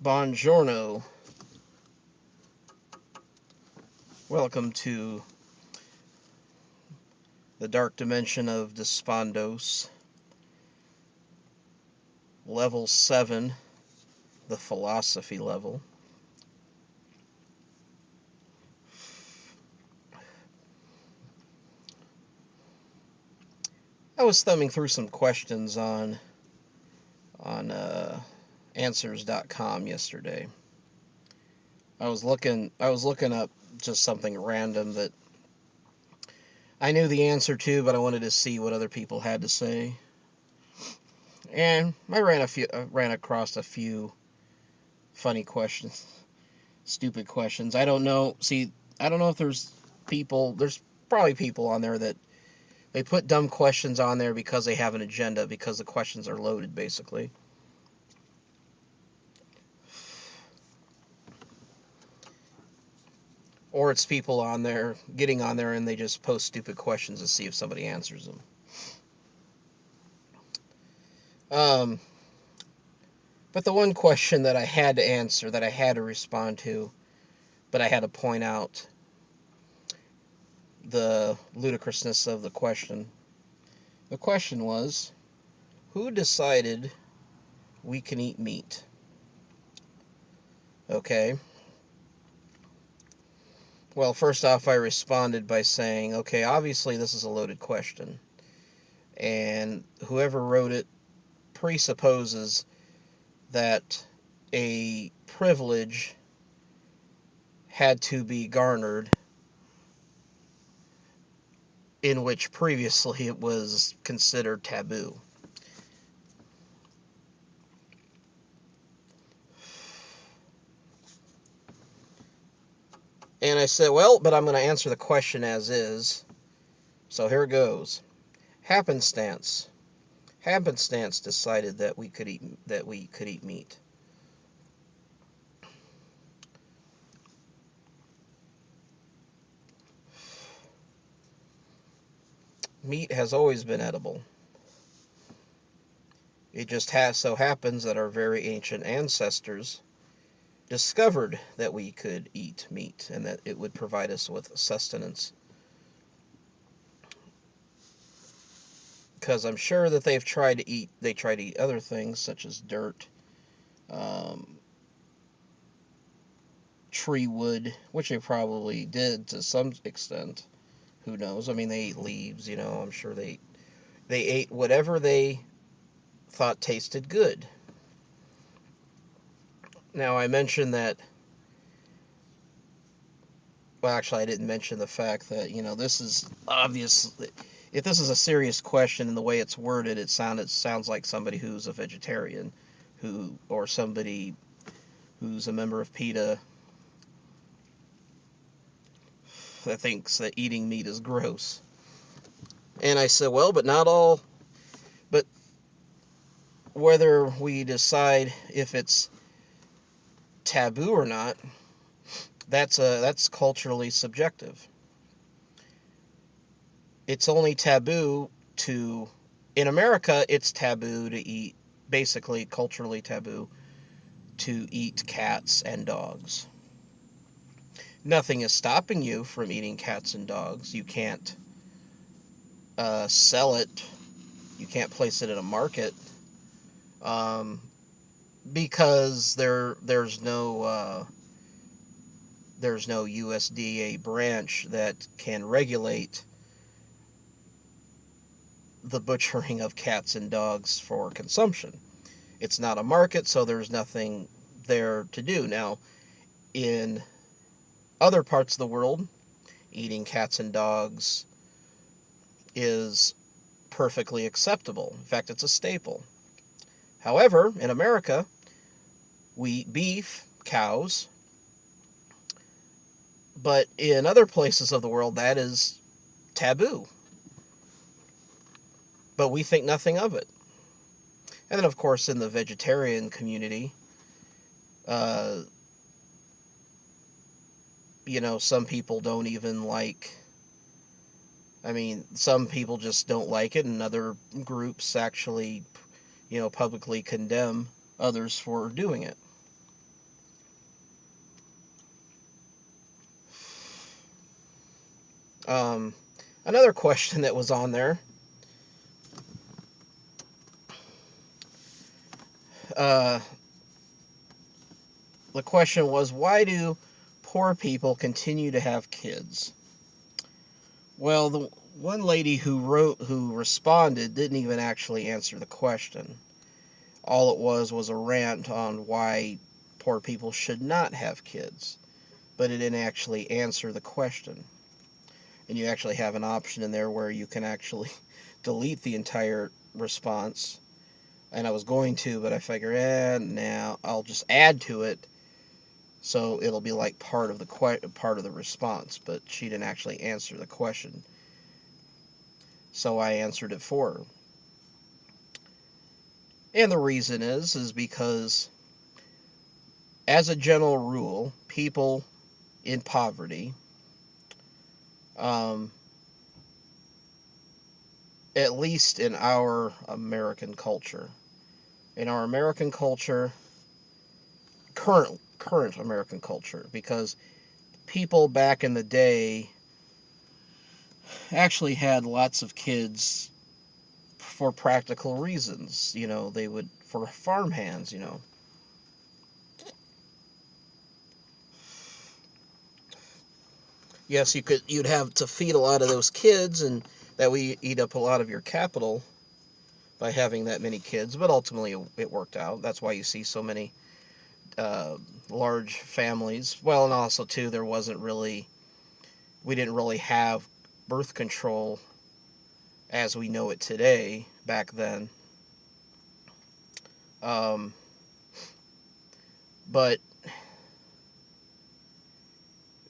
Buongiorno. Welcome to the dark dimension of Despondos. Level 7, the philosophy level. I was thumbing through some questions on answers.com yesterday. I was looking up just something random that I knew the answer to, but I wanted to see what other people had to say. And I ran across a few funny questions, stupid questions. I don't know. See, I don't know if there's probably people on there that they put dumb questions on there because they have an agenda, because the questions are loaded, basically. Or it's people on there getting on there and they just post stupid questions to see if somebody answers them. But the one question that I had to answer, that I had to respond to, but I had to point out the ludicrousness of the question. The question was, who decided we can eat meat? Okay. Well, first off, I responded by saying, okay, obviously this is a loaded question. And whoever wrote it presupposes that a privilege had to be garnered in which previously it was considered taboo. And I said, well, but I'm going to answer the question as is. So here goes. Happenstance. Happenstance decided that we could eat meat. Meat has always been edible. It just so happens that our very ancient ancestors discovered that we could eat meat and that it would provide us with sustenance. Because I'm sure that they tried to eat other things such as dirt, um, tree wood, which they probably did to some extent. Who knows? I mean, they ate leaves, I'm sure they ate whatever they thought tasted good. Now, I mentioned that, well, actually, I didn't mention the fact that, this is obvious. If this is a serious question and the way it's worded, it sounds like somebody who's a vegetarian, or somebody who's a member of PETA that thinks that eating meat is gross. And I said, well, but whether we decide if it's taboo or not, that's culturally subjective. It's only taboo in America, it's taboo to eat, basically culturally taboo, to eat cats and dogs. Nothing is stopping you from eating cats and dogs. You can't sell it. You can't place it in a market, um, because there's no USDA branch that can regulate the butchering of cats and dogs for consumption. It's not a market, so there's nothing there to do. Now, in other parts of the world, eating cats and dogs is perfectly acceptable. In fact, it's a staple. However, in America, we eat beef, cows, but in other places of the world, that is taboo. But we think nothing of it. And then, of course, in the vegetarian community, uh, some people don't even like. I mean, some people just don't like it, and other groups actually, publicly condemn others for doing it. Um, Another question that was on there. Uh, the question was, why do poor people continue to have kids? Well, the one lady who responded, didn't even actually answer the question. All it was a rant on why poor people should not have kids, but it didn't actually answer the question. And you actually have an option in there where you can actually delete the entire response. And I was going to, but I figured, now I'll just add to it, so it'll be like part of the response. But she didn't actually answer the question, so I answered it for her. And the reason is because, as a general rule, people in poverty, um, at least in our American culture, in our American culture, current American culture, because people back in the day actually had lots of kids for practical reasons. They would, for farmhands. Yes, you'd have to feed a lot of those kids, and that would eat up a lot of your capital by having that many kids. But ultimately, it worked out. That's why you see so many uh, large families. Well, and also too, we didn't really have birth control as we know it today back then. Um, but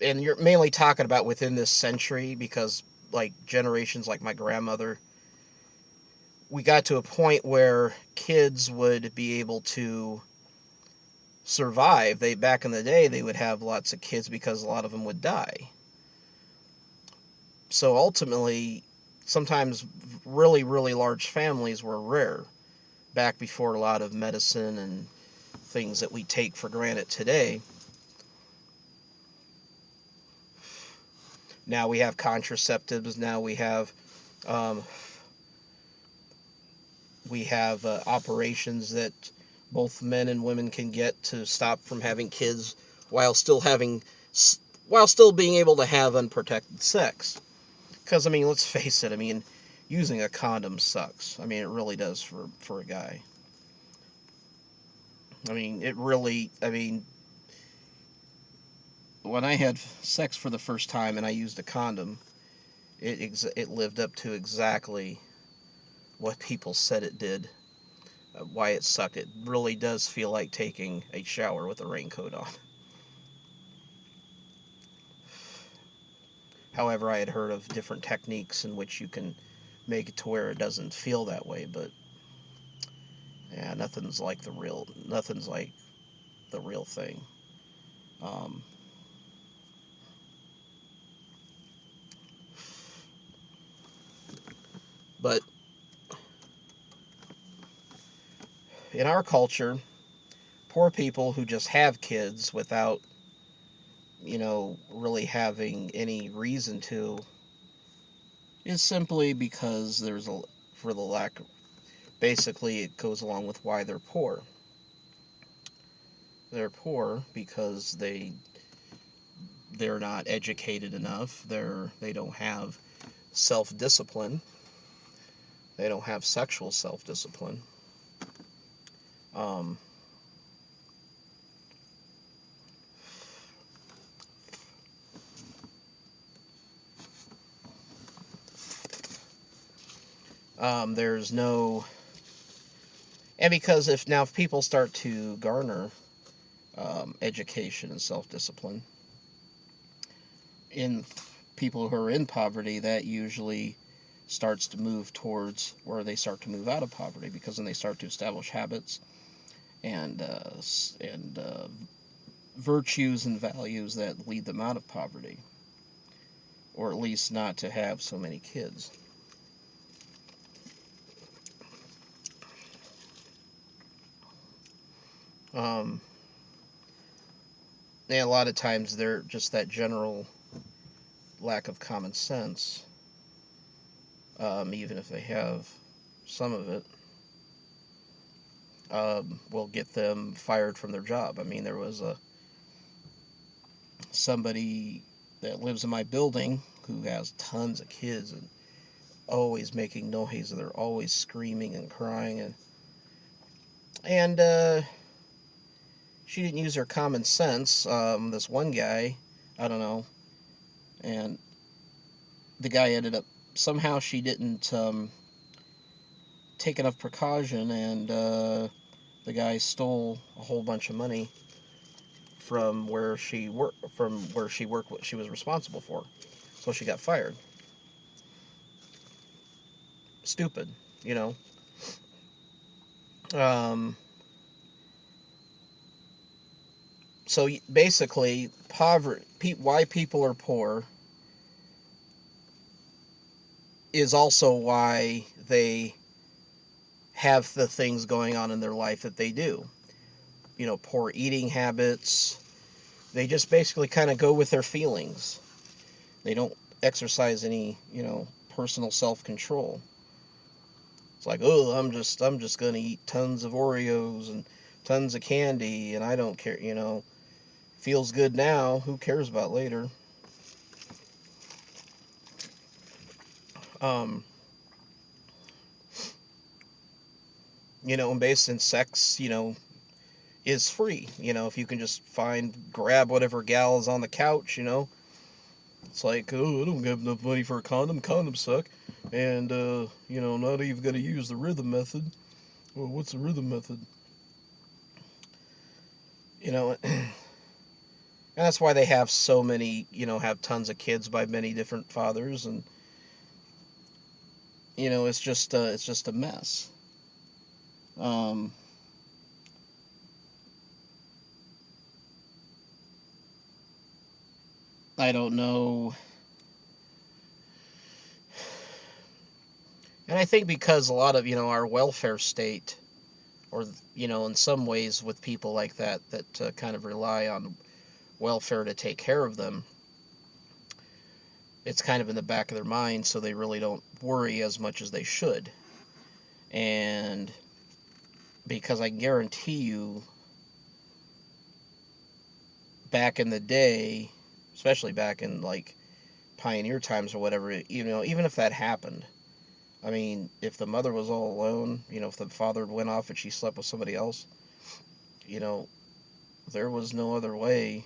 and you're mainly talking about within this century, because like generations like my grandmother, we got to a point where kids would be able to survive. They Back in the day, they would have lots of kids because a lot of them would die. So ultimately, sometimes really really large families were rare back before a lot of medicine and things that we take for granted today. Now we have contraceptives. Now um, we have operations that both men and women can get to stop from having kids while still having while still being able to have unprotected sex. Because I mean, let's face it. I mean, using a condom sucks. I mean, it really does for a guy. I mean, it really. I mean, when I had sex for the first time and I used a condom, it lived up to exactly what people said it did. Why it sucked. It really does feel like taking a shower with a raincoat on. However, I had heard of different techniques in which you can make it to where it doesn't feel that way, but yeah, nothing's like the real thing. Um, but in our culture, poor people who just have kids without, really having any reason to, is simply because for the lack, basically it goes along with why they're poor. They're poor because they're not educated enough. They don't have self-discipline. They don't have sexual self-discipline. Um, there's no, and because if people start to garner education and self-discipline in people who are in poverty, that usually starts to move towards where they start to move out of poverty, because then they start to establish habits and virtues and values that lead them out of poverty, or at least not to have so many kids. Um, and a lot of times they're just that general. lack of common sense, even if they have some of it, will get them fired from their job. I mean, there was somebody that lives in my building who has tons of kids and always making noise, and they're always screaming and crying, and she didn't use her common sense. This one guy, I don't know, and the guy ended up, somehow she didn't take enough precaution, and the guy stole a whole bunch of money from where she worked, what she was responsible for. So she got fired. Stupid, you know. Um, so basically, poverty, why people are poor, is also why they have the things going on in their life that they do. You know, poor eating habits. They just basically kind of go with their feelings. They don't exercise any, personal self-control. It's like, oh, I'm just gonna eat tons of Oreos and tons of candy, and I don't care. Feels good now. Who cares about later? Um, and based in sex, is free. If you can just grab whatever gal is on the couch, it's like, oh, I don't have enough money for a condom. Condoms suck, and not even gonna use the rhythm method. Well, what's the rhythm method? And that's why they have so many, have tons of kids by many different fathers, and it's just a mess. Um, I don't know, and I think because a lot of our welfare state, or in some ways with people like that kind of rely on welfare to take care of them, it's kind of in the back of their mind, so they really don't worry as much as they should. And because I guarantee you, back in the day, especially back in like pioneer times or whatever, even if that happened, I mean, if the mother was all alone, if the father went off and she slept with somebody else, you know, there was no other way.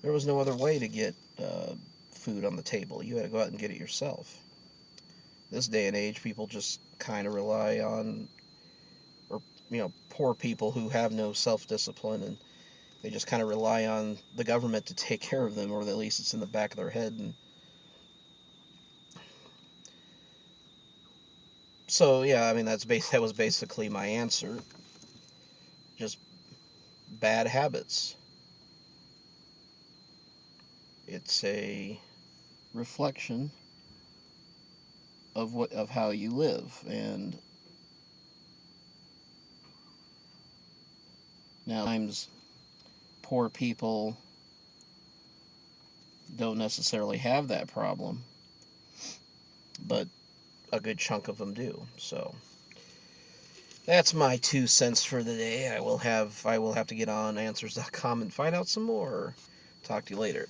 There was no other way to get food on the table. You had to go out and get it yourself. This day and age, people just kind of rely on, or poor people who have no self-discipline, and they just kind of rely on the government to take care of them, or at least it's in the back of their head. And so, yeah, I mean, that was basically my answer. Just bad habits. It's a reflection of how you live. And now times poor people don't necessarily have that problem, but a good chunk of them do. So that's my 2 cents for the day. I will have to get on answers.com and find out some more. Talk to you later.